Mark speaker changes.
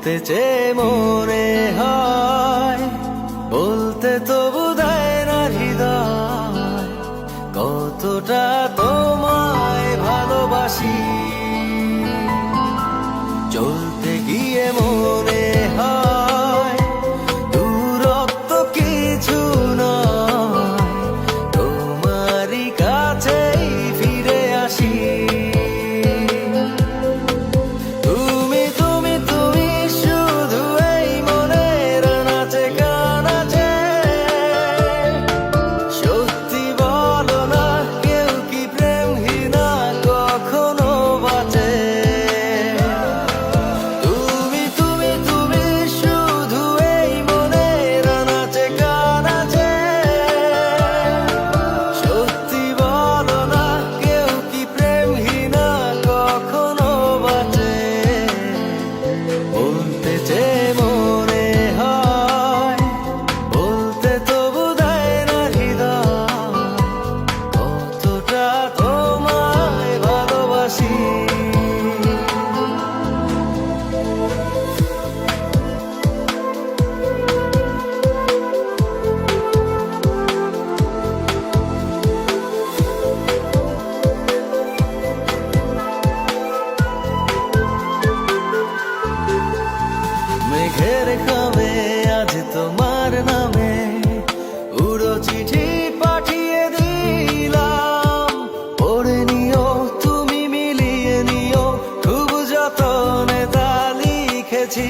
Speaker 1: বলতে চেয়ে মনে হয়, বলতে তবু দেয় না হৃদয়, কতটা তোমায় ভালোবাসি। চলতে গিয়ে মনে হয় দূরত্ব কিছু নয়, তোমারই কাছেই ফিরে আসি। তুমি তুমি তুমি শুধু এই মনের নাচে গানাচে, সত্যি বলো না কেউ কি প্রেমহীনা কখনো বাঁচে? তুমি তুমি তুমি শুধু এই মনের নাচে গানাচে, সত্যি বলো না কেউ কি প্রেমহীনা কখনো বাঁচে? বলতে চেয়ে মনে হয়, বলতে তবু দেয় না হৃদয়, কতটা তোমায় ভালোবাসি। মেঘের খামে আজ তোমার নামে উড়ো চিঠি পাঠিয়ে দিলাম, পড়ে নিও তুমি মিলিয়ে নিও, খুব যতনে তা লিখেছিলাম।